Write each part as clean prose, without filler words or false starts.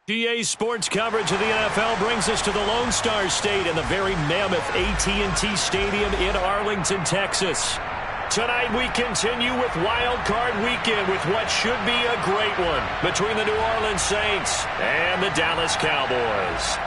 GA Sports coverage of the NFL brings us to the Lone Star State and the very mammoth AT&T Stadium in Arlington, Texas. Tonight we continue with Wild Card Weekend with what should be a great one between the New Orleans Saints and the Dallas Cowboys.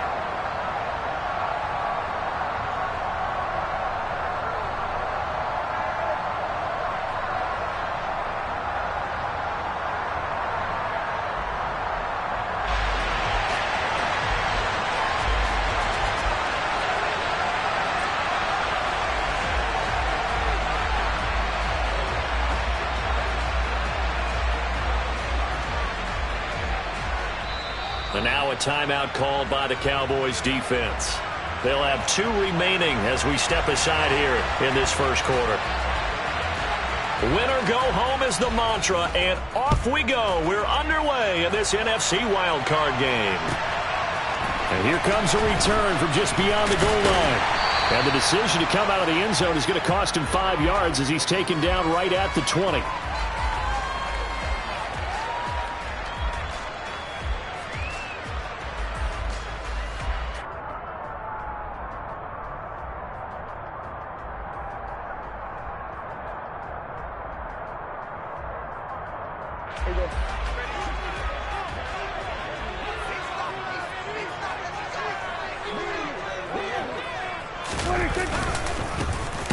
And now a timeout called by the Cowboys defense. They'll have 2 remaining as we step aside here in this first quarter. Win or go home is the mantra, and off we go. We're underway in this NFC wildcard game. And here comes a return from just beyond the goal line. And the decision to come out of the end zone is going to cost him 5 yards as he's taken down right at the 20.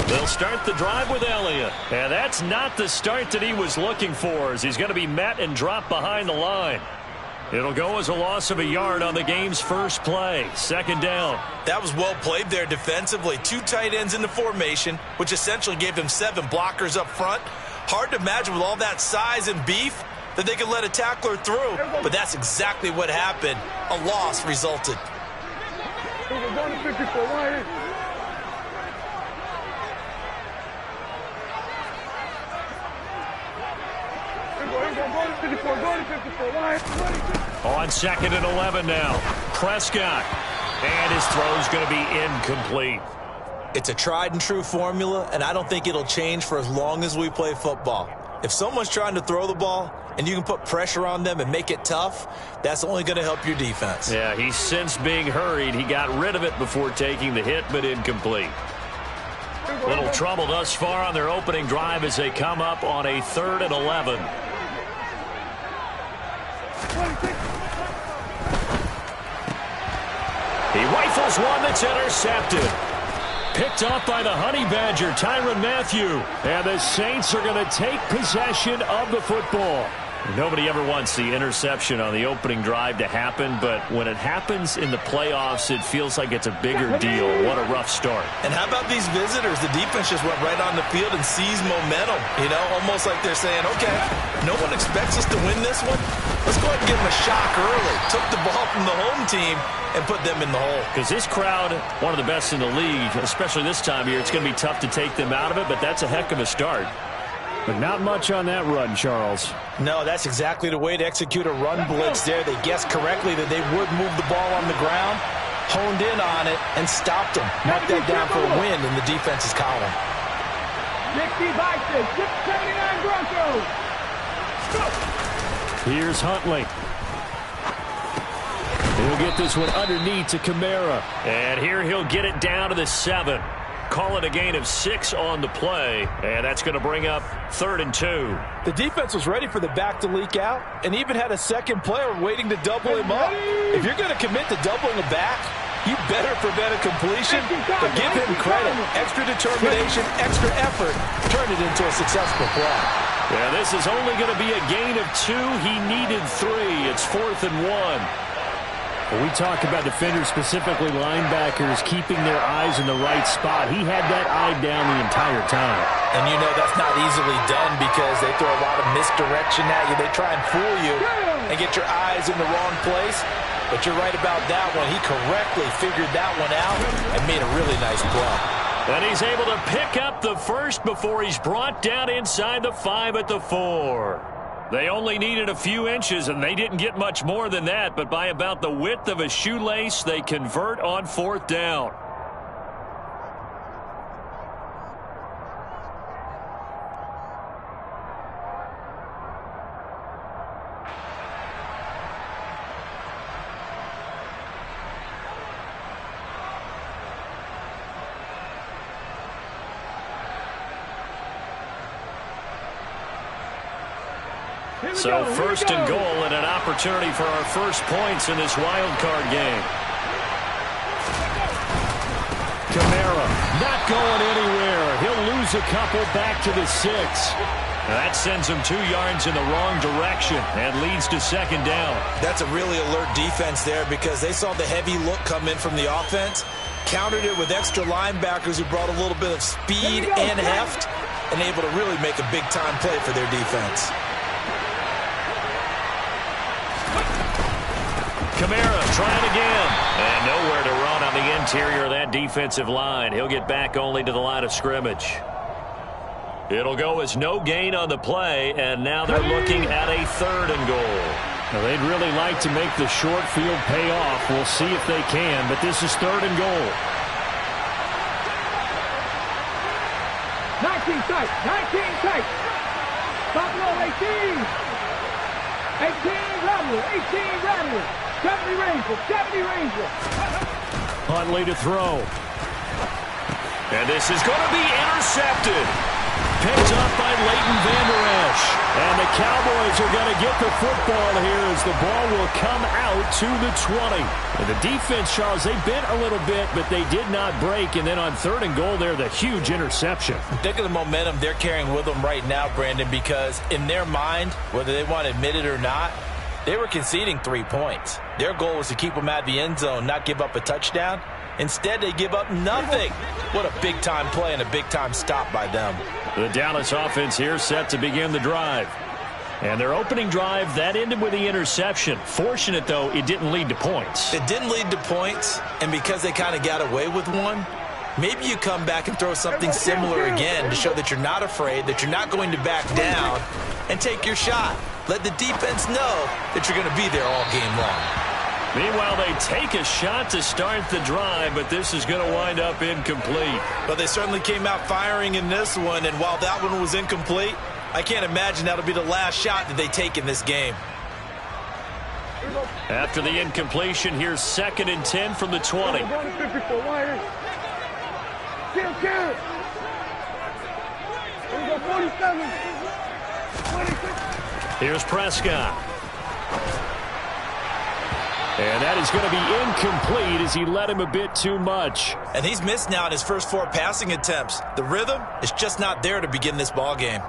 They'll start the drive with Elliott. And that's not the start that he was looking for, as he's going to be met and dropped behind the line. It'll go as a loss of a yard on the game's first play. Second down. That was well played there defensively. 2 tight ends in the formation, which essentially gave them 7 blockers up front. Hard to imagine with all that size and beef that they could let a tackler through. But that's exactly what happened. A loss resulted. On 2nd and 11 now. Prescott. And his throw's going to be incomplete. It's a tried and true formula, and I don't think it'll change for as long as we play football. If someone's trying to throw the ball and you can put pressure on them and make it tough, that's only going to help your defense. Yeah, he's since being hurried. He got rid of it before taking the hit, but incomplete. Little trouble thus far on their opening drive as they come up on a 3rd and 11. He rifles one that's intercepted. Picked off by the Honey Badger, Tyrann Mathieu. And the Saints are going to take possession of the football. Nobody ever wants the interception on the opening drive to happen, but when it happens in the playoffs, it feels like it's a bigger deal. What a rough start. And how about these visitors? The defense just went right on the field and seized momentum. You know, almost like they're saying, okay, no one expects us to win this one. Let's go ahead and give them a shock early. Took the ball from the home team and put them in the hole. Because this crowd, one of the best in the league, especially this time of year, it's going to be tough to take them out of it, but that's a heck of a start. But not much on that run, Charles. No, that's exactly the way to execute a run blitz there. They guessed correctly that they would move the ball on the ground, honed in on it, and stopped them. Mark that down for a win in the defense's column. 79 Broncos. Here's Huntley. He'll get this one underneath to Kamara. And here he'll get it down to the 7. Call it a gain of 6 on the play, and that's going to bring up 3rd and 2. The defense was ready for the back to leak out and even had a second player waiting to double him up. If you're going to commit to doubling a back, you better prevent a completion, but give him credit. Extra determination, extra effort, turn it into a successful play. Yeah, this is only going to be a gain of 2. He needed 3. It's 4th and 1. We talk about defenders, specifically linebackers, keeping their eyes in the right spot. He had that eye down the entire time. And you know that's not easily done because they throw a lot of misdirection at you. They try and fool you and get your eyes in the wrong place. But you're right about that one. He correctly figured that one out and made a really nice play. And he's able to pick up the first before he's brought down inside the 5 at the 4. They only needed a few inches, and they didn't get much more than that, but by about the width of a shoelace, they convert on 4th down. So first and goal and an opportunity for our first points in this wild card game. Kamara not going anywhere. He'll lose a couple back to the 6. That sends him 2 yards in the wrong direction and leads to second down. That's a really alert defense there because they saw the heavy look come in from the offense, countered it with extra linebackers who brought a little bit of speed and heft, and able to really make a big-time play for their defense. Kamara trying again. And nowhere to run on the interior of that defensive line. He'll get back only to the line of scrimmage. It'll go as no gain on the play, and now they're looking at a 3rd and goal. Now, they'd really like to make the short field pay off. We'll see if they can, but this is 3rd and goal. 19 tight, 19 tight. Stop low, 18. 18 Rattler, 18 Rattler. 70 Ranger, 70 Ranger. Huntley to throw. And this is going to be intercepted. Picked up by Leighton Vander Esch. And the Cowboys are going to get the football here as the ball will come out to the 20. And the defense, Charles, they bent a little bit, but they did not break. And then on 3rd and goal there, the huge interception. Think of the momentum they're carrying with them right now, Brandon, because in their mind, whether they want to admit it or not, they were conceding 3 points. Their goal was to keep them out of the end zone, not give up a touchdown. Instead, they give up nothing. What a big-time play and a big-time stop by them. The Dallas offense here set to begin the drive. And their opening drive, that ended with the interception. Fortunate, though, it didn't lead to points. It didn't lead to points, and because they kind of got away with one, maybe you come back and throw something similar again to show that you're not afraid, that you're not going to back down, and take your shot. Let the defense know that you're going to be there all game long. Meanwhile, they take a shot to start the drive, but this is going to wind up incomplete. But they certainly came out firing in this one, and while that one was incomplete, I can't imagine that'll be the last shot that they take in this game. After the incompletion, here's 2nd and 10 from the 20. Here's Prescott. And that is going to be incomplete as he led him a bit too much. And he's missed now in his first 4 passing attempts. The rhythm is just not there to begin this ball game.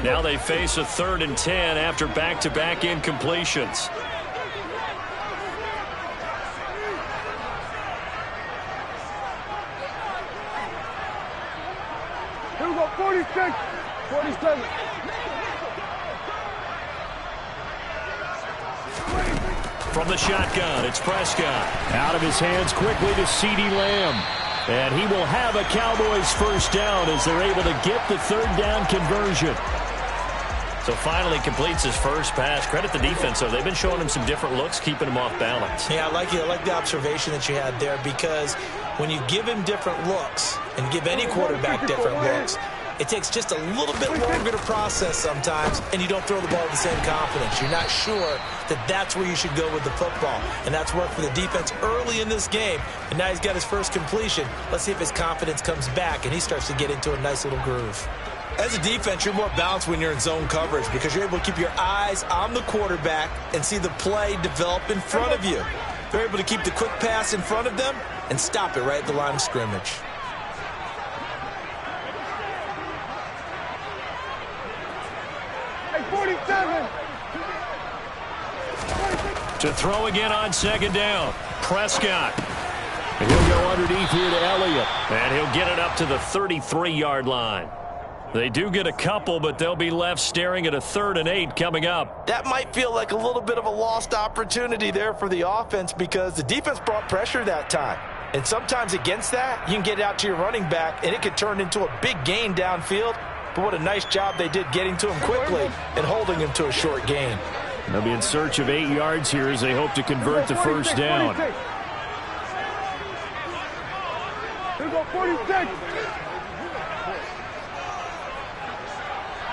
Now they face a 3rd and 10 after back-to-back incompletions. Here we go, 46, 47. From the shotgun, it's Prescott. Out of his hands quickly to CeeDee Lamb. And he will have a Cowboys first down as they're able to get the 3rd down conversion. So finally completes his first pass. Credit the defense, though. They've been showing him some different looks, keeping him off balance. Yeah, I like the observation that you had there, because when you give him different looks and give any quarterback different looks, it takes just a little bit longer to process sometimes, and you don't throw the ball with the same confidence. You're not sure that that's where you should go with the football, and that's worked for the defense early in this game, and now he's got his first completion. Let's see if his confidence comes back, and he starts to get into a nice little groove. As a defense, you're more balanced when you're in zone coverage because you're able to keep your eyes on the quarterback and see the play develop in front of you. They're able to keep the quick pass in front of them and stop it right at the line of scrimmage. Hey, 47. To throw again on 2nd down. Prescott. And he'll go underneath here to Elliott. And he'll get it up to the 33-yard line. They do get a couple, but they'll be left staring at a 3rd and 8 coming up. That might feel like a little bit of a lost opportunity there for the offense because the defense brought pressure that time. And sometimes against that, you can get it out to your running back, and it could turn into a big gain downfield. But what a nice job they did getting to him quickly and holding him to a short gain. They'll be in search of 8 yards here as they hope to convert the first down. Here we go, 46.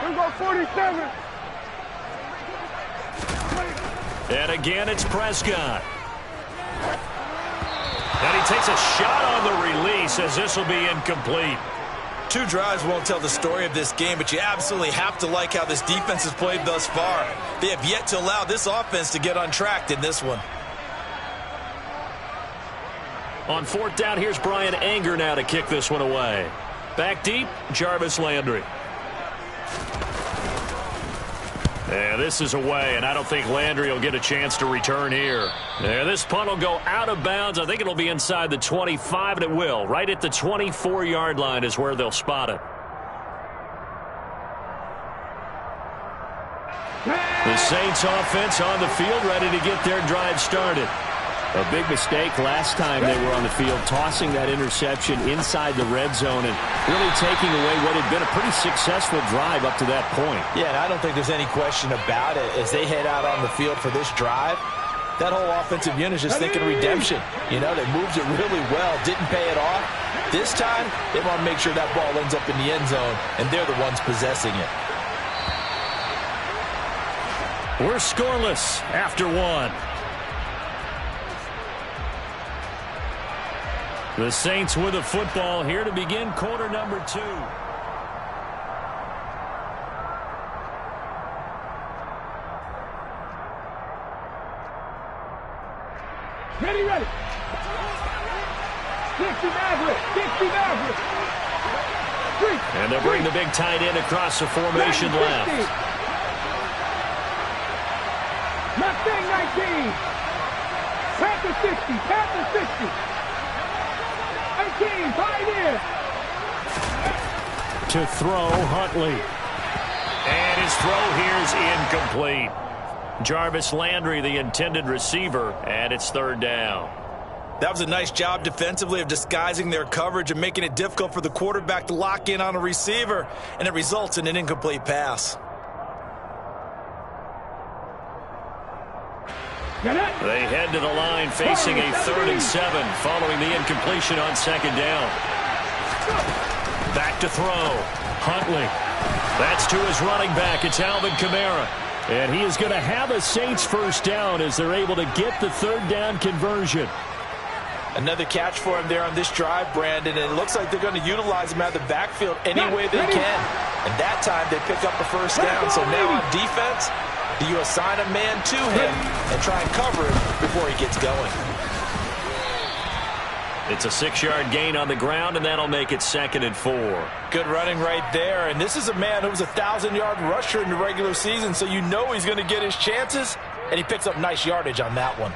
Here we go, 47. And again, it's Prescott. And he takes a shot on the release as this will be incomplete. 2 drives won't tell the story of this game, but you absolutely have to like how this defense has played thus far. They have yet to allow this offense to get untracked in this one. On 4th down, here's Brian Anger now to kick this one away. Back deep, Jarvis Landry. Yeah, this is away, and I don't think Landry will get a chance to return here. Yeah, this punt will go out of bounds. I think it'll be inside the 25, and it will. Right at the 24-yard line is where they'll spot it. The Saints offense on the field, ready to get their drive started. A big mistake last time they were on the field, tossing that interception inside the red zone and really taking away what had been a pretty successful drive up to that point. Yeah, and I don't think there's any question about it. As they head out on the field for this drive, that whole offensive unit is just thinking redemption. You know, they moved it really well, didn't pay it off. This time, they want to make sure that ball ends up in the end zone, and they're the ones possessing it. We're scoreless after 1. The Saints with the football here to begin quarter number 2. Ready. 60 Maverick. And they'll bring the big tight end across the formation left. Mustang 19. Panther 60. 18, Pioneer. To throw, Huntley. And his throw here is incomplete. Jarvis Landry, the intended receiver, and it's 3rd down. That was a nice job defensively of disguising their coverage and making it difficult for the quarterback to lock in on a receiver, and it results in an incomplete pass. They head to the line facing a 3rd and 7 following the incompletion on 2nd down. Back to throw. Huntley. That's to his running back. It's Alvin Kamara. And he is going to have a Saints 1st down as they're able to get the 3rd down conversion. Another catch for him there on this drive, Brandon, and it looks like they're going to utilize him out of the backfield any way they can. And that time they pick up a 1st down. So now on defense, do you assign a man to him and try and cover him before he gets going? It's a 6-yard gain on the ground, and that'll make it 2nd and 4. Good running right there. And this is a man who was a 1,000-yard rusher in the regular season, so you know he's going to get his chances, and he picks up nice yardage on that one.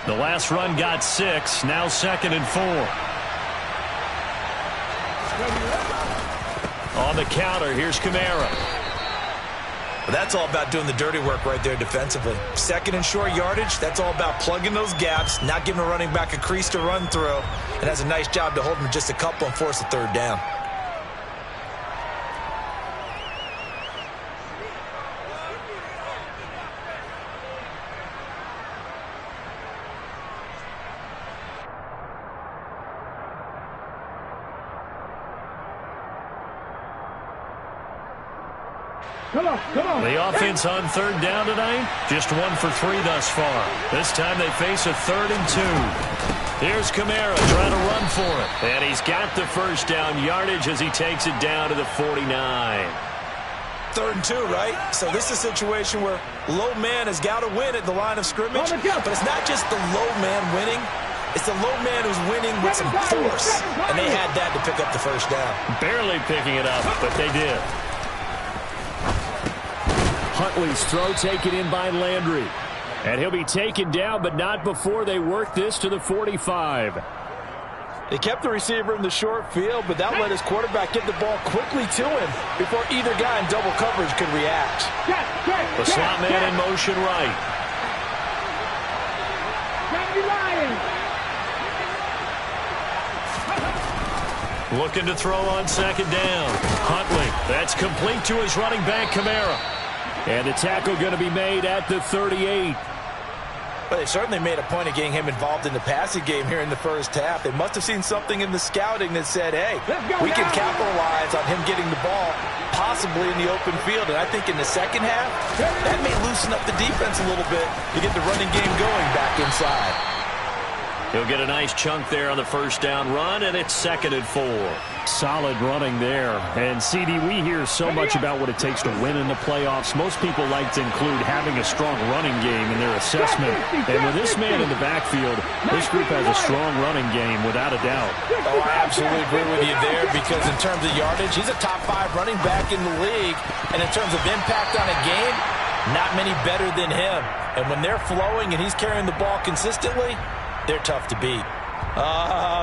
The last run got 6, now 2nd and 4. On the counter, here's Kamara. That's all about doing the dirty work right there defensively. 2nd and short yardage, that's all about plugging those gaps, not giving a running back a crease to run through, and has a nice job to hold him just a couple and force a 3rd down. Come on. The offense on 3rd down tonight, just 1 for 3 thus far. This time they face a 3rd and 2. Here's Kamara trying to run for it. And he's got the 1st down yardage as he takes it down to the 49. 3rd and 2, right? So this is a situation where low man has got to win at the line of scrimmage. But it's not just the low man winning. It's the low man who's winning with some force. And they had that to pick up the 1st down. Barely picking it up, but they did. Huntley's throw taken in by Landry. And he'll be taken down, but not before they work this to the 45. They kept the receiver in the short field, but that let his quarterback get the ball quickly to him before either guy in double coverage could react. The slot man in motion right. Looking to throw on 2nd down. Huntley. That's complete to his running back, Kamara. And the tackle going to be made at the 38. Well, they certainly made a point of getting him involved in the passing game here in the first half. They must have seen something in the scouting that said, hey, we can capitalize on him getting the ball, possibly in the open field. And I think in the second half, that may loosen up the defense a little bit to get the running game going back inside. He'll get a nice chunk there on the first down run, and it's 2nd and 4. Solid running there. And, CD, we hear so much about what it takes to win in the playoffs. Most people like to include having a strong running game in their assessment. And with this man in the backfield, this group has a strong running game without a doubt. Oh, I absolutely agree with you there because in terms of yardage, he's a top 5 running back in the league. And in terms of impact on a game, not many better than him. And when they're flowing and he's carrying the ball consistently, they're tough to beat.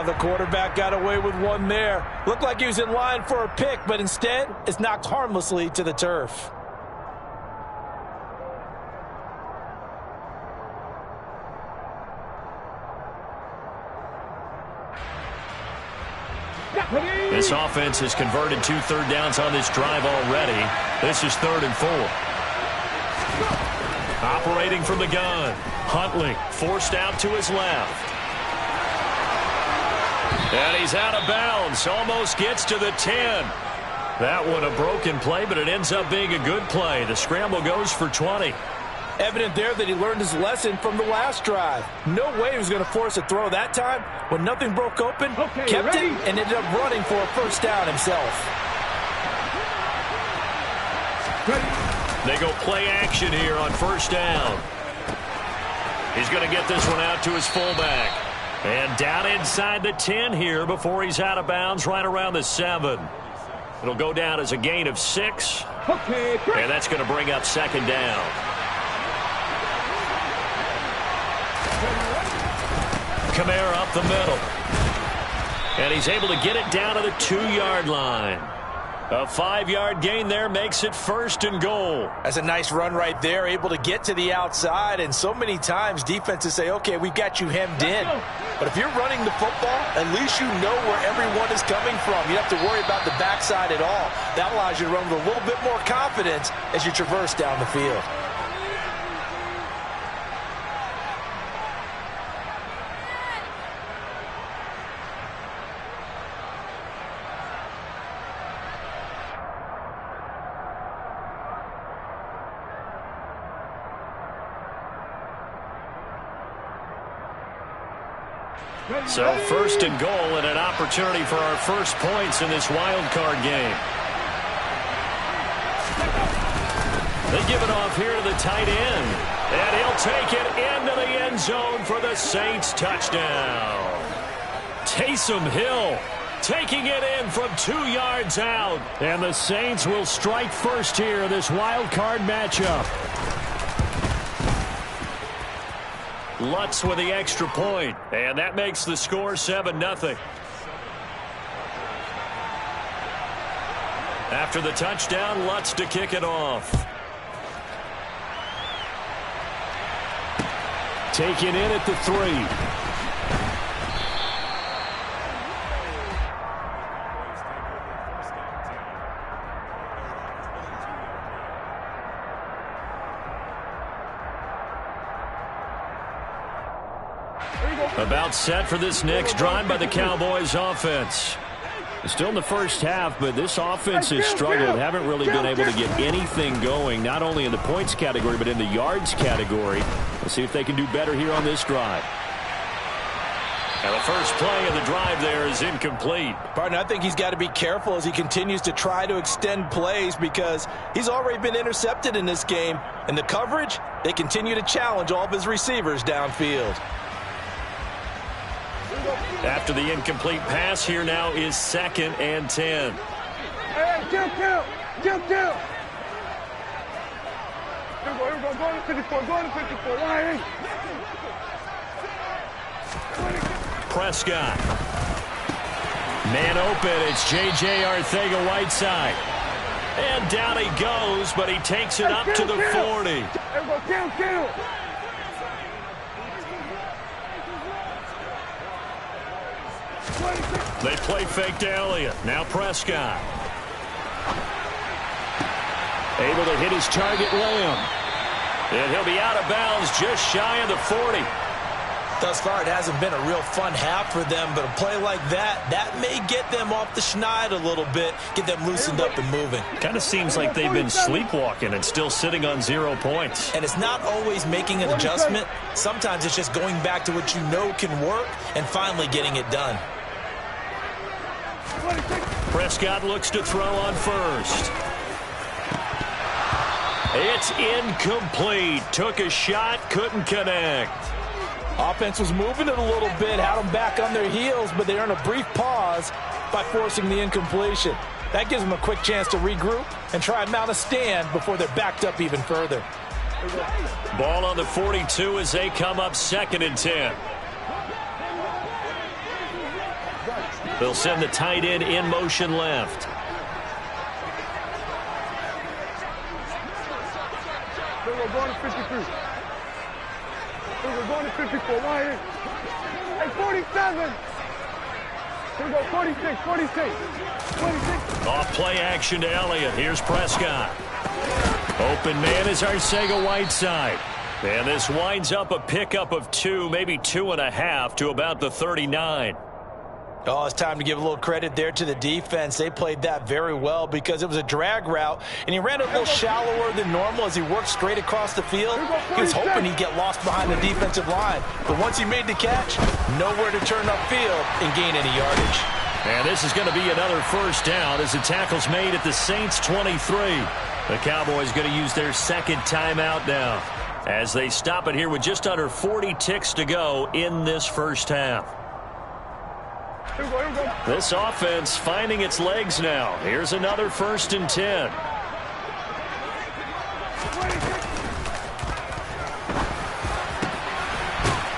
The quarterback got away with one there. Looked like he was in line for a pick, but instead, it's knocked harmlessly to the turf. This offense has converted 2 third downs on this drive already. This is 3rd and 4. Operating from the gun. Huntley forced out to his left. And he's out of bounds. Almost gets to the 10. That one a broken play, but it ends up being a good play. The scramble goes for 20. Evident there that he learned his lesson from the last drive. No way he was going to force a throw that time. When nothing broke open, kept it, and ended up running for a first down himself. They go play action here on first down. He's going to get this one out to his fullback. And down inside the 10 here before he's out of bounds right around the 7. It'll go down as a gain of 6. And that's going to bring up 2nd down. Kamara up the middle. And he's able to get it down to the 2-yard line. A 5-yard gain there makes it 1st and goal. That's a nice run right there, able to get to the outside. And so many times defenses say, okay, we've got you hemmed in. But if you're running the football, at least you know where everyone is coming from. You don't have to worry about the backside at all. That allows you to run with a little bit more confidence as you traverse down the field. So 1st and goal and an opportunity for our first points in this wild card game. They give it off here to the tight end. And he'll take it into the end zone for the Saints touchdown. Taysom Hill taking it in from 2 yards out. And the Saints will strike first here in this wild card matchup. Lutz with the extra point, and that makes the score 7-0. After the touchdown, Lutz to kick it off. Taken in at the 3. About set for this next drive by the Cowboys offense. Still in the first half, but this offense has struggled. Haven't really been able to get anything going, not only in the points category, but in the yards category. Let's see if they can do better here on this drive. And the first play of the drive there is incomplete. Partner, I think he's got to be careful as he continues to try to extend plays because he's already been intercepted in this game. And the coverage, they continue to challenge all of his receivers downfield. After the incomplete pass, here now is 2nd and 10. Hey, jump. Here we go, go to 54, Ryan. Prescott. Man open, it's J.J. Arcega-Whiteside. And down he goes, but he takes it up to the 40. Here we go, kill. They play fake to Elliott. Now Prescott. Able to hit his target, Lamb. And he'll be out of bounds just shy of the 40. Thus far, it hasn't been a real fun half for them, but a play like that may get them off the schneid a little bit, get them loosened up and moving. Kind of seems like they've been sleepwalking and still sitting on 0 points. And it's not always making an adjustment. Sometimes it's just going back to what you know can work and finally getting it done. Prescott looks to throw on first. It's incomplete. Took a shot, couldn't connect. Offense was moving it a little bit, had them back on their heels, but they earned a brief pause by forcing the incompletion. That gives them a quick chance to regroup and try and mount a stand before they're backed up even further. Ball on the 42 as they come up 2nd and 10. They'll send the tight end in motion left. We're going to 53. We're going to 54. Why here? Hey, 47. Here we go, 46, 46. 26. Off play action to Elliott. Here's Prescott. Open man is Arcega-Whiteside. And this winds up a pickup of 2, maybe 2.5 to about the 39. Oh, it's time to give a little credit there to the defense. They played that very well because it was a drag route, and he ran it a little shallower than normal as he worked straight across the field. He was hoping he'd get lost behind the defensive line, but once he made the catch, nowhere to turn upfield and gain any yardage. And this is going to be another first down as the tackle's made at the Saints 23. The Cowboys going to use their second timeout now as they stop it here with just under 40 ticks to go in this first half. This offense finding its legs now. Here's another 1st and 10.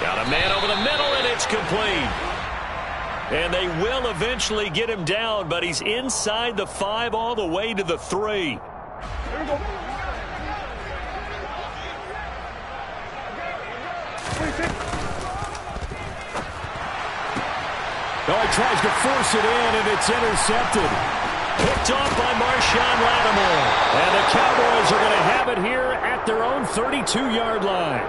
Got a man over the middle, and it's complete. And they will eventually get him down, but he's inside the 5 all the way to the 3. Oh, he tries to force it in, and it's intercepted. Picked off by Marshawn Lattimore. And the Cowboys are going to have it here at their own 32-yard line.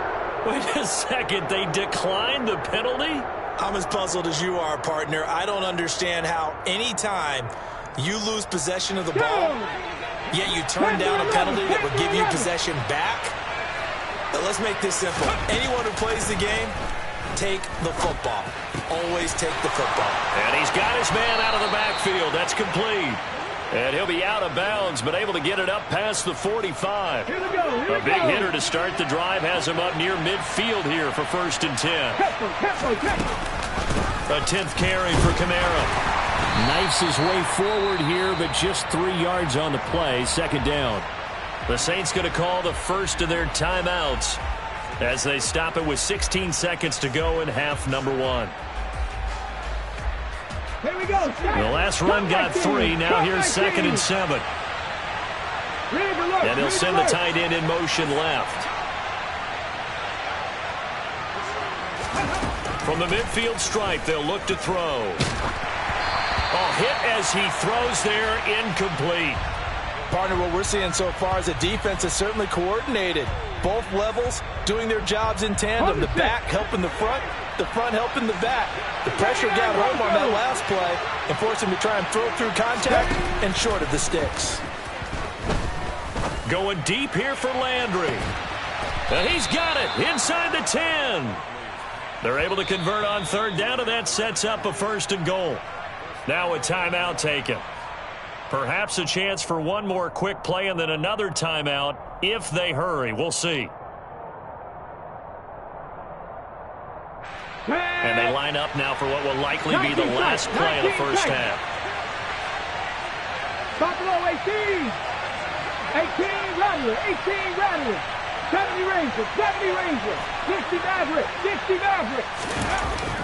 Wait a second, they declined the penalty? I'm as puzzled as you are, partner. I don't understand how any time you lose possession of the ball, yet you turn down a penalty that would give you possession back. But let's make this simple. Anyone who plays the game, take the football. Always take the football. And he's got his man out of the backfield. That's complete. And he'll be out of bounds, but able to get it up past the 45. A big hitter to start the drive has him up near midfield here for 1st and 10. A 10th carry for Kamara. Knifes his way forward here, but just 3 yards on the play. 2nd down. The Saints going to call the first of their timeouts as they stop it with 16 seconds to go in half number 1. Here we go. The last run got 3. Now here's 2nd and 7. And he'll send the tight end in motion left. From the midfield stripe, they'll look to throw. Oh, hit as he throws there, incomplete. Partner, what we're seeing so far is the defense is certainly coordinated. Both levels doing their jobs in tandem. The back helping the front helping the back. The pressure got home on that last play and forced him to try and throw through contact and short of the sticks. Going deep here for Landry. And he's got it inside the 10. They're able to convert on 3rd down, and that sets up a 1st and goal. Now a timeout taken. Perhaps a chance for one more quick play and then another timeout if they hurry. We'll see. And they line up now for what will likely be the last play of the first half. Buffalo 18. 18 Rattler. 18 Rattler. 70 Ranger. 70 Ranger. 60 Maverick. 60 Maverick.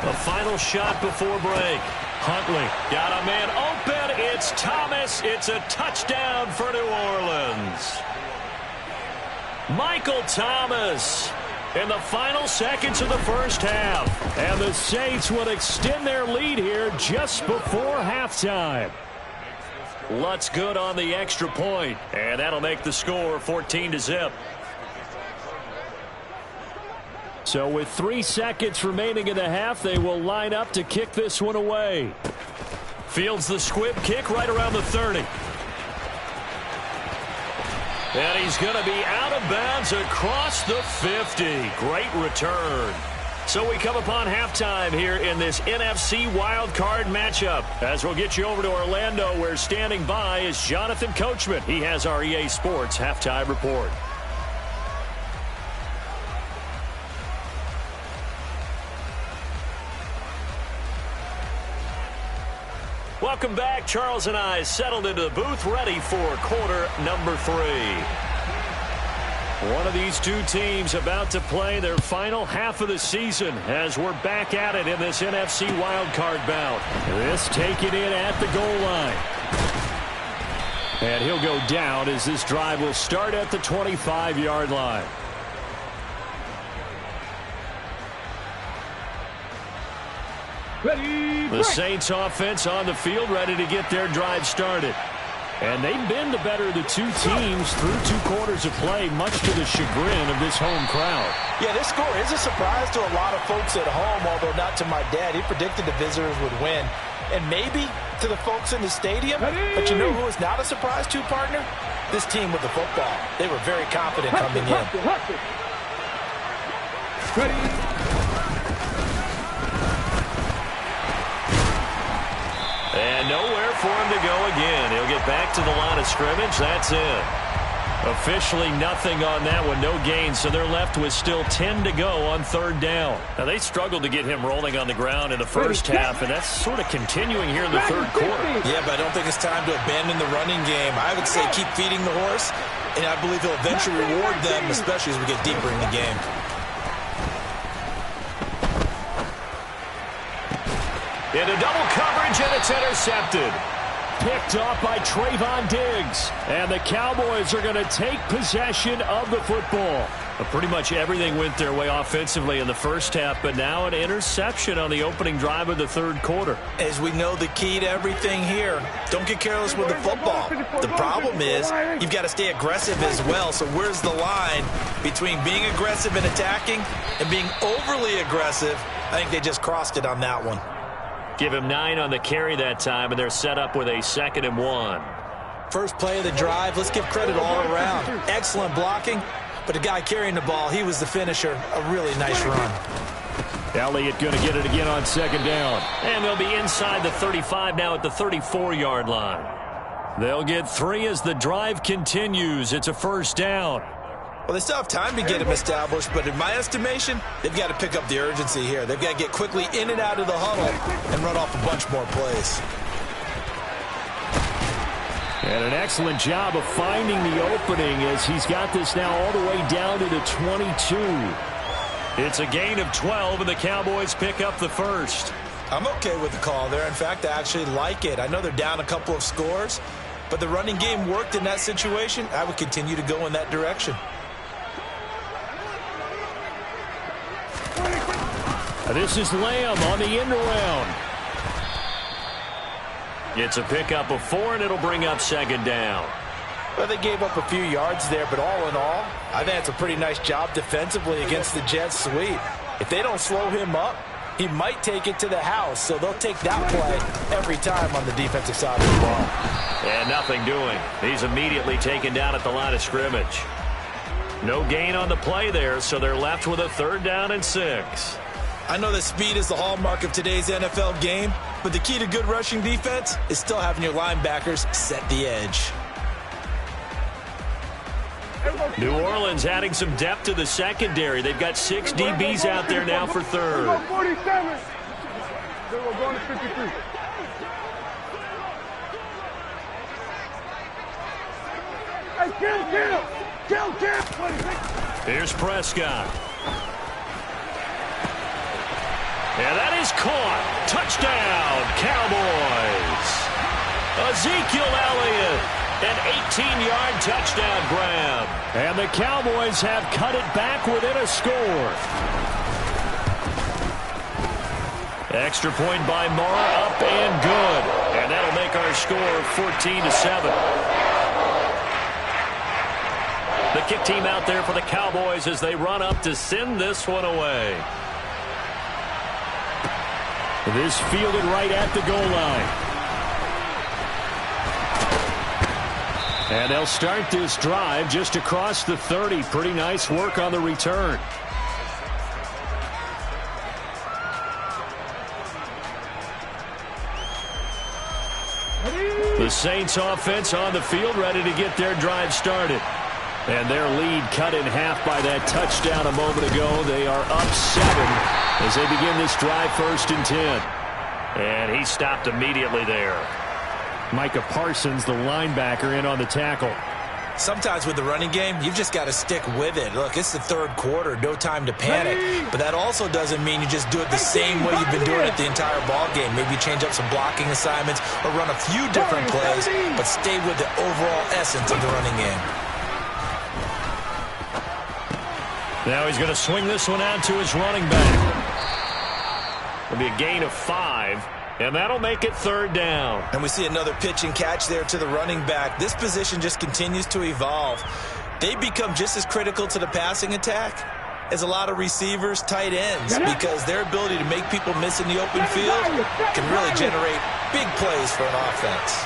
The final shot before break. Huntley got a man open. It's Thomas. It's a touchdown for New Orleans. Michael Thomas in the final seconds of the first half. And the Saints would extend their lead here just before halftime. Lutz good on the extra point, and that'll make the score 14-0. So with 3 seconds remaining in the half, they will line up to kick this one away. Fields the squib kick right around the 30. And he's going to be out of bounds across the 50. Great return. So we come upon halftime here in this NFC wildcard matchup. As we'll get you over to Orlando, where standing by is Jonathan Coachman. He has our EA Sports halftime report. Welcome back. Charles and I settled into the booth, ready for quarter number 3. One of these two teams about to play their final half of the season as we're back at it in this NFC wildcard bout. This taken in at the goal line. And he'll go down as this drive will start at the 25-yard line. The Saints offense on the field, ready to get their drive started. And they've been the better of the two teams through 2 quarters of play, much to the chagrin of this home crowd. Yeah, this score is a surprise to a lot of folks at home, although not to my dad. He predicted the visitors would win. And maybe to the folks in the stadium. But you know who is not a surprise to, partner? This team with the football. They were very confident coming in. And nowhere for him to go again. He'll get back to the line of scrimmage. That's it. Officially nothing on that one. No gain, so they're left with still 10 to go on 3rd down. Now, they struggled to get him rolling on the ground in the first half, and that's sort of continuing here in the 3rd quarter. Yeah, but I don't think it's time to abandon the running game. I would say keep feeding the horse, and I believe he'll eventually reward them, especially as we get deeper in the game. Into double coverage, and it's intercepted. Picked off by Trayvon Diggs. And the Cowboys are going to take possession of the football. Pretty much everything went their way offensively in the first half, but now an interception on the opening drive of the 3rd quarter. As we know, the key to everything here, don't get careless with the football. The problem is you've got to stay aggressive as well. So where's the line between being aggressive and attacking and being overly aggressive? I think they just crossed it on that one. Give him 9 on the carry that time, and they're set up with a 2nd and 1. First play of the drive, let's give credit all around. Excellent blocking, but the guy carrying the ball, he was the finisher. A really nice run. Elliott going to get it again on 2nd down. And they'll be inside the 35 now at the 34-yard line. They'll get 3 as the drive continues. It's a 1st down. Well, they still have time to get him established, but in my estimation, they've got to pick up the urgency here. They've got to get quickly in and out of the huddle and run off a bunch more plays. And an excellent job of finding the opening as he's got this now all the way down to the 22. It's a gain of 12, and the Cowboys pick up the 1st. I'm okay with the call there. In fact, I actually like it. I know they're down a couple of scores, but the running game worked in that situation. I would continue to go in that direction. This is Lamb on the end around. It's a pickup of 4, and it'll bring up 2nd down. Well, they gave up a few yards there, but all in all, I think it's a pretty nice job defensively against the Jets' sweep. If they don't slow him up, he might take it to the house, so they'll take that play every time on the defensive side of the ball. And nothing doing. He's immediately taken down at the line of scrimmage. No gain on the play there, so they're left with a 3rd down and 6. I know that speed is the hallmark of today's NFL game, but the key to good rushing defense is still having your linebackers set the edge. New Orleans adding some depth to the secondary. They've got 6 DBs out there now for 3rd. 47. Then we're going to 53. Hey, kill. Here's Prescott. And that is caught. Touchdown, Cowboys. Ezekiel Elliott, an 18-yard touchdown grab. And the Cowboys have cut it back within a score. Extra point by Mara, up and good. And that'll make our score 14-7. The kick team out there for the Cowboys as they run up to send this one away. This fielded right at the goal line. And they'll start this drive just across the 30. Pretty nice work on the return. The Saints offense on the field, ready to get their drive started. And their lead cut in half by that touchdown a moment ago. They are up 7 as they begin this drive, 1st and 10. And he stopped immediately there. Micah Parsons, the linebacker, in on the tackle. Sometimes with the running game, you've just got to stick with it. Look, it's the 3rd quarter, no time to panic. But that also doesn't mean you just do it the same way you've been doing it the entire ball game. Maybe change up some blocking assignments or run a few different plays, but stay with the overall essence of the running game. Now he's going to swing this one out to his running back. It'll be a gain of 5. And that'll make it 3rd down. And we see another pitch and catch there to the running back. This position just continues to evolve. They become just as critical to the passing attack as a lot of receivers, tight ends, because their ability to make people miss in the open field can really generate big plays for an offense.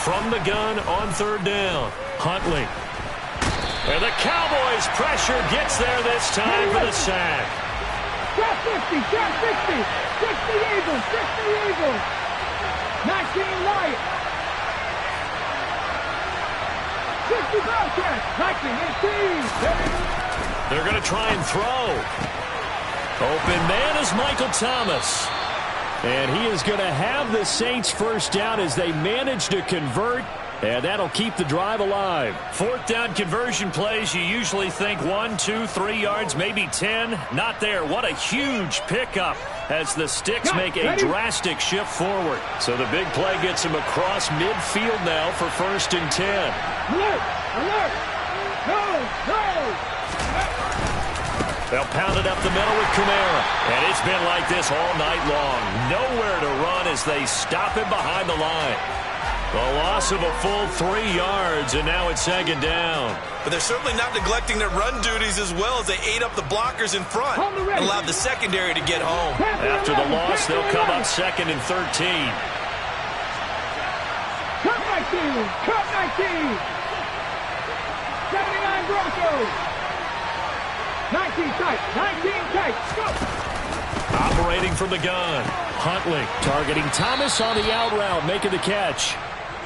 From the gun on 3rd down, Huntley. And the Cowboys' pressure gets there this time for the sack. Drop 50, drop 60, 60 Eagles, 60 Eagles, 19 Lions, 60 Bobcats, 19 They're going to try and throw. Open man is Michael Thomas. And he is going to have the Saints 1st down as they manage to convert. And that'll keep the drive alive. 4th down conversion plays, you usually think 1, 2, 3 yards, maybe 10. Not there. What a huge pickup as the sticks make a drastic shift forward. So the big play gets him across midfield now for 1st and 10. Alert! Alert! No! No! They'll pound it up the middle with Kamara. And it's been like this all night long. Nowhere to run as they stop him behind the line. The loss of a full 3 yards, and now it's 2nd down. But they're certainly not neglecting their run duties as well as they ate up the blockers in front and allowed the secondary to get home. After the loss, they'll come up 2nd and 13. Cut 19! Cut 19! 79 Broncos! 19 tight! 19 tight! Go! Operating from the gun, Huntley targeting Thomas on the out route, making the catch.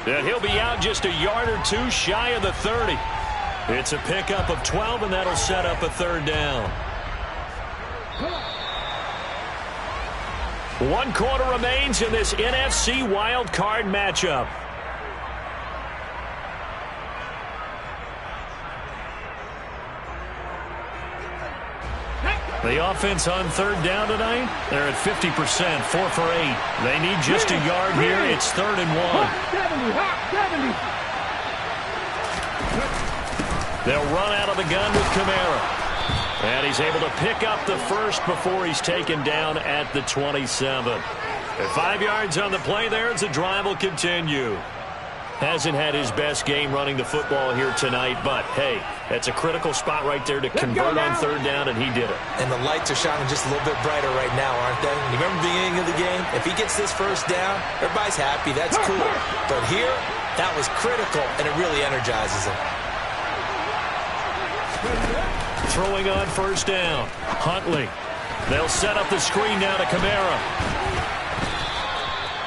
And he'll be out just a yard or 2 shy of the 30. It's a pickup of 12, and that'll set up a 3rd down. 1 quarter remains in this NFC wild card matchup. The offense on 3rd down tonight, they're at 50%, 4 for 8. They need just a yard here. It's 3rd and 1. 70. They'll run out of the gun with Kamara. And he's able to pick up the first before he's taken down at the 27. At 5 yards on the play there, as the drive will continue. Hasn't had his best game running the football here tonight, but, hey, that's a critical spot right there to convert on 3rd down, and he did it. And the lights are shining just a little bit brighter right now, aren't they? You remember the beginning of the game? If he gets this 1st down, everybody's happy. That's cool. But here, that was critical, and it really energizes him. Throwing on 1st down, Huntley. They'll set up the screen now to Kamara.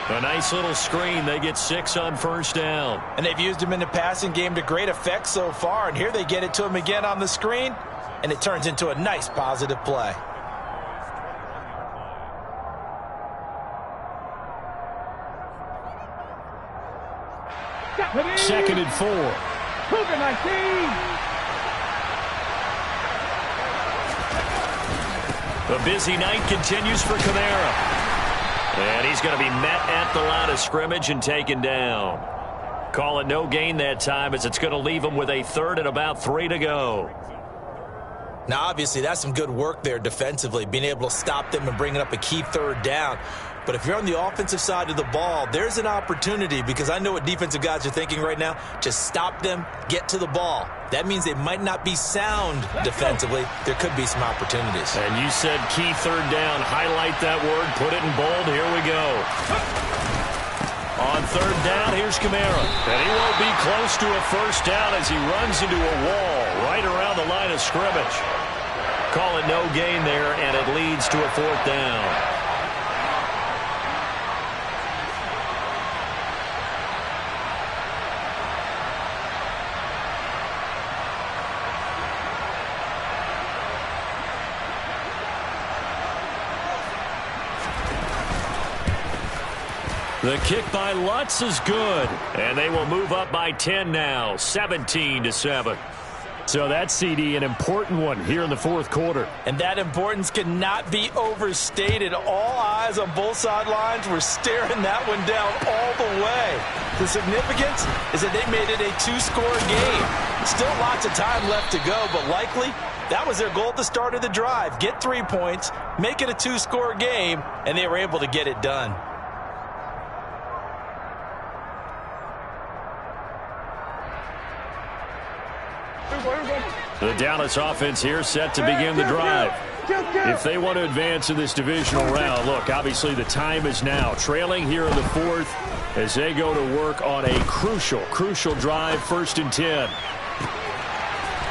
A nice little screen. They get 6 on 1st down. And they've used him in the passing game to great effect so far. And here they get it to him again on the screen. And it turns into a nice positive play. Second and 4. Cougar 19. The busy night continues for Kamara. And he's going to be met at the line of scrimmage and taken down. Call it no gain that time as it's going to leave him with a 3rd and about 3 to go. Now, obviously, that's some good work there defensively, being able to stop them and bringing up a key 3rd down. But if you're on the offensive side of the ball, there's an opportunity, because I know what defensive guys are thinking right now. Just stop them, get to the ball. That means they might not be sound defensively. There could be some opportunities. And you said key third down. Highlight that word. Put it in bold. Here we go. On third down, here's Kamara. And he won't be close to a first down as he runs into a wall right around the line of scrimmage. Call it no gain there, and it leads to a fourth down. The kick by Lutz is good, and they will move up by 10 now, 17-7. So that CD, an important one here in the fourth quarter. And that importance cannot be overstated. All eyes on both sidelines were staring that one down all the way. The significance is that they made it a two-score game. Still lots of time left to go, but likely that was their goal at the start of the drive. Get 3 points, make it a two-score game, and they were able to get it done. The Dallas offense here set to begin the drive. If they want to advance in this divisional round, look, obviously the time is now. Trailing here in the fourth as they go to work on a crucial drive, 1st and 10.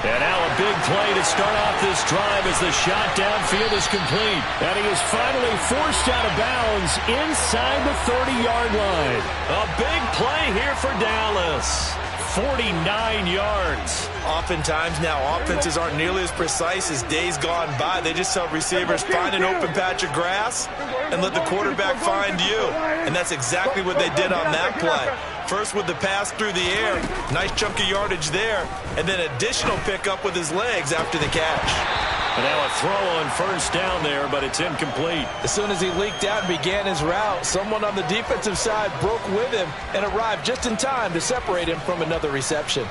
And now a big play to start off this drive as the shot downfield is complete. And he is finally forced out of bounds inside the 30-yard line. A big play here for Dallas. 49 yards. Oftentimes now offenses aren't nearly as precise as days gone by. They just tell receivers, find an open patch of grass and let the quarterback find you. And that's exactly what they did on that play. First with the pass through the air, nice chunk of yardage there, and then additional pickup with his legs after the catch. And now a throw on 1st down there, but it's incomplete. As soon as he leaked out and began his route, someone on the defensive side broke with him and arrived just in time to separate him from another reception.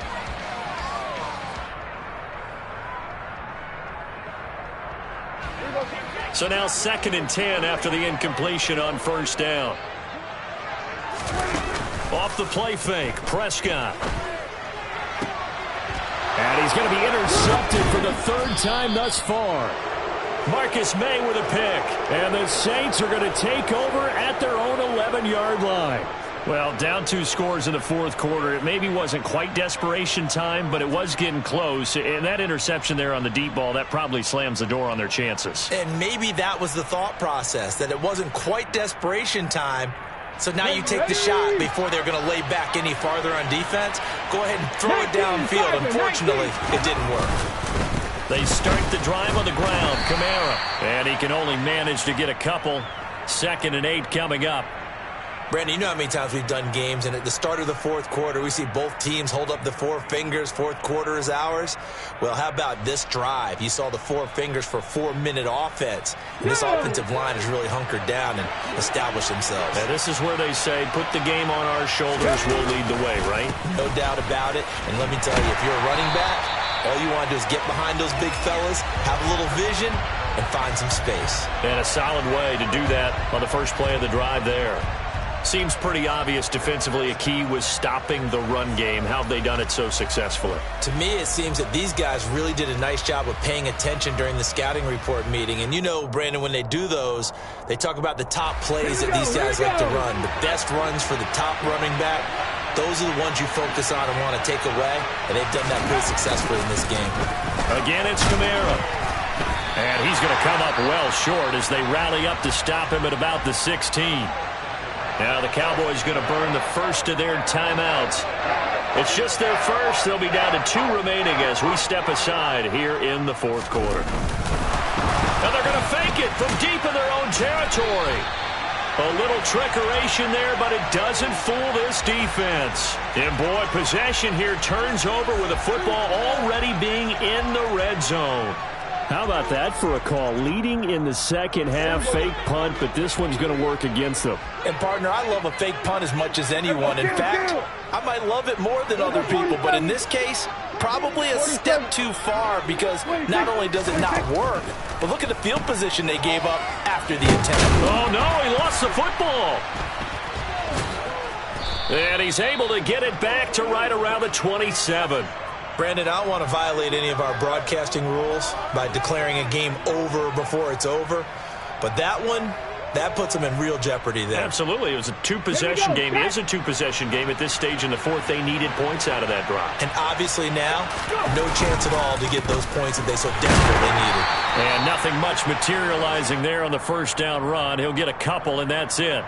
So now 2nd and 10 after the incompletion on 1st down. Off the play fake, Prescott. And he's going to be intercepted for the 3rd time thus far. Marcus May with a pick. And the Saints are going to take over at their own 11-yard line. Well, down 2 scores in the fourth quarter. It maybe wasn't quite desperation time, but it was getting close. And that interception there on the deep ball, that probably slams the door on their chances. And maybe that was the thought process, that it wasn't quite desperation time. So now you take the shot before they're going to lay back any farther on defense. Go ahead and throw it downfield. Unfortunately, it didn't work. They start the drive on the ground. Kamara. And he can only manage to get a couple. 2nd and 8 coming up. Brandon, you know how many times we've done games, and at the start of the fourth quarter, we see both teams hold up the 4 fingers, fourth quarter is ours. Well, how about this drive? You saw the 4 fingers for 4-minute offense. And this offensive line has really hunkered down and established themselves. Now, this is where they say, put the game on our shoulders, we'll lead the way, right? No doubt about it. And let me tell you, if you're a running back, all you want to do is get behind those big fellas, have a little vision, and find some space. And a solid way to do that on the first play of the drive there. Seems pretty obvious defensively a key was stopping the run game. How have they done it so successfully? To me, it seems that these guys really did a nice job of paying attention during the scouting report meeting. And you know, Brandon, when they do those, they talk about the top plays that these guys like to run. The best runs for the top running back, those are the ones you focus on and want to take away. And they've done that pretty successfully in this game. Again, it's Kamara. And he's going to come up well short as they rally up to stop him at about the 16. Now the Cowboys going to burn the first of their timeouts. It's just their first. They'll be down to 2 remaining as we step aside here in the fourth quarter. And they're going to fake it from deep in their own territory. A little trickeration there, but it doesn't fool this defense. And boy, possession here turns over with the football already being in the red zone. How about that for a call? Leading in the second half, fake punt, but this one's going to work against them. And, partner, I love a fake punt as much as anyone. In fact, I might love it more than other people, but in this case, probably a step too far because not only does it not work, but look at the field position they gave up after the attempt. Oh, no, he lost the football. And he's able to get it back to right around the 27. Brandon, I don't want to violate any of our broadcasting rules by declaring a game over before it's over, but that one, that puts them in real jeopardy there. Absolutely. It was a two-possession game. It is a two-possession game at this stage in the fourth. They needed points out of that drive. And obviously now, no chance at all to get those points that they so desperately needed. And nothing much materializing there on the first down run. He'll get a couple, and that's it.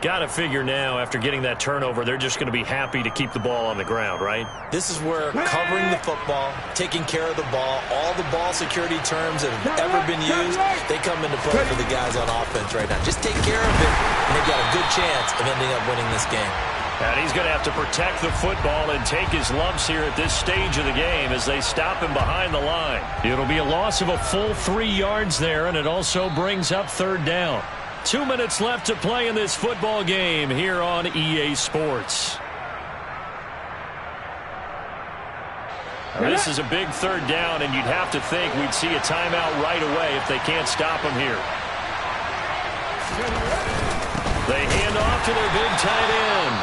Got to figure now, after getting that turnover, they're just going to be happy to keep the ball on the ground, right? This is where covering the football, taking care of the ball, all the ball security terms that have ever been used, they come into play for the guys on offense right now. Just take care of it, and they've got a good chance of ending up winning this game. And he's going to have to protect the football and take his lumps here at this stage of the game as they stop him behind the line. It'll be a loss of a full 3 yards there, and it also brings up third down. 2 minutes left to play in this football game here on EA Sports. This is a big third down, and you'd have to think we'd see a timeout right away if they can't stop him here. They hand off to their big tight end.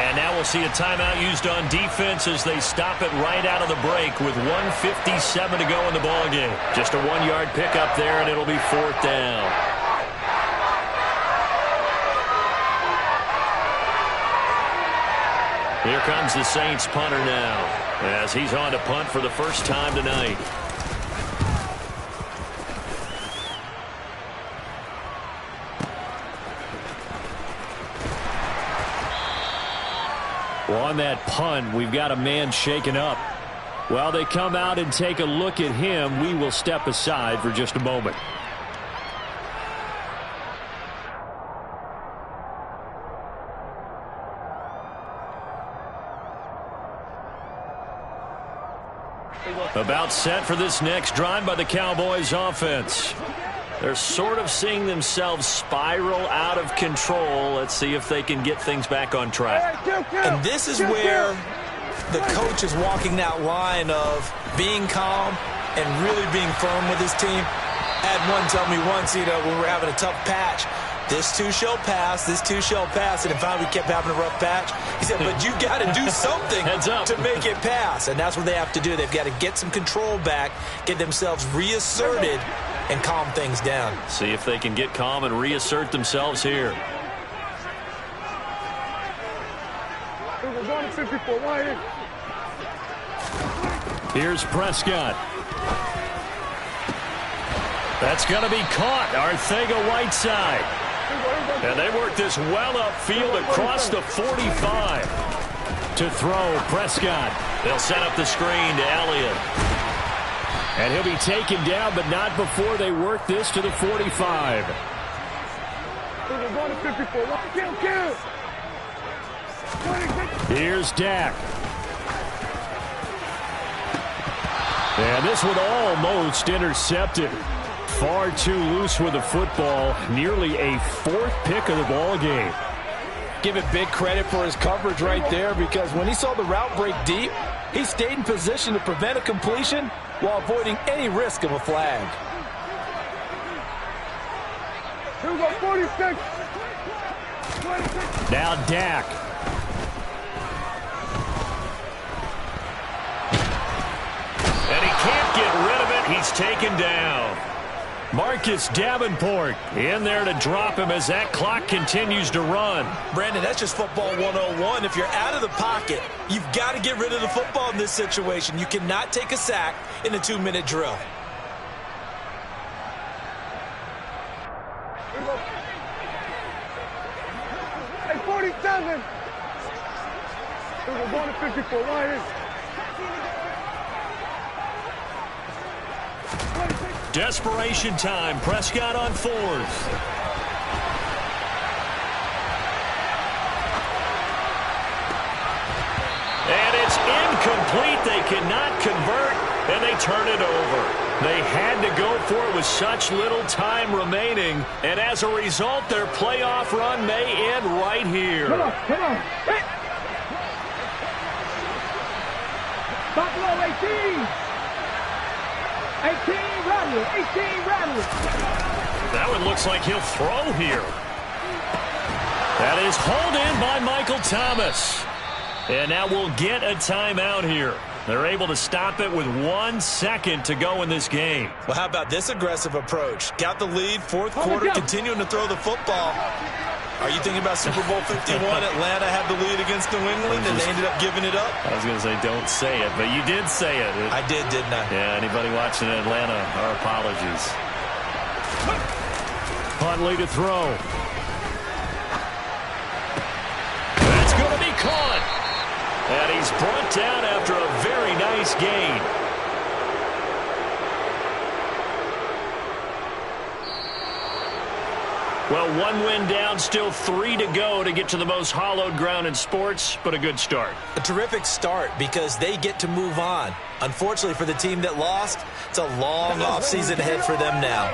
And now we'll see a timeout used on defense as they stop it right out of the break with 1:57 to go in the ballgame. Just a 1-yard pickup there, and it'll be fourth down. Here comes the Saints punter now as he's on to punt for the first time tonight. Well, on that punt, we've got a man shaken up. While they come out and take a look at him, we will step aside for just a moment. About set for this next drive by the Cowboys offense. They're sort of seeing themselves spiral out of control. Let's see if they can get things back on track. And this is where the coach is walking that line of being calm and really being firm with his team. I had one tell me once, when we were having a tough patch, this too shall pass, this too shall pass. And finally we kept having a rough patch. He said, but you got to do something to make it pass. And that's what they have to do. They've got to get some control back, get themselves reasserted, and calm things down. See if they can get calm and reassert themselves here. We're going to 54. Why? Here's Prescott. That's going to be caught. Arcega-Whiteside. And they work this well upfield across the 45. To throw, Prescott. They'll set up the screen to Elliott. And he'll be taken down, but not before they work this to the 45. We're going to 54. Kill. Here's Dak. And this one almost intercepted. Far too loose with the football. Nearly a fourth pick of the ball game. Give it big credit for his coverage right there, because when he saw the route break deep, he stayed in position to prevent a completion while avoiding any risk of a flag. Here we go, 46. Now Dak. And he can't get rid of it. He's taken down. Marcus Davenport in there to drop him as that clock continues to run. Brandon, that's just football 101. If you're out of the pocket, you've got to get rid of the football in this situation. You cannot take a sack in a 2-minute drill. Hey, 47. We're going to 54. Why? Desperation time. Prescott on fourth. And it's incomplete. They cannot convert, and they turn it over. They had to go for it with such little time remaining, and as a result, their playoff run may end right here. Come on, come on. Hit. Buffalo 18. 18, Rattler. 18, Rattler. That one looks like he'll throw here. That is hauled in by Michael Thomas. And now we'll get a timeout here. They're able to stop it with 1 second to go in this game. Well, how about this aggressive approach? Got the lead, fourth quarter, continuing to throw the football. Are you thinking about Super Bowl 51? Atlanta had the lead against New England, and they ended up giving it up? I was going to say don't say it, but you did say it. I did, didn't I? Yeah, anybody watching Atlanta, our apologies. Huntley to throw. That's going to be caught. And he's brought down after a very nice gain. Well, 1 win down, still 3 to go to get to the most hallowed ground in sports, but a good start. A terrific start because they get to move on. Unfortunately for the team that lost, it's a long offseason ahead for them now.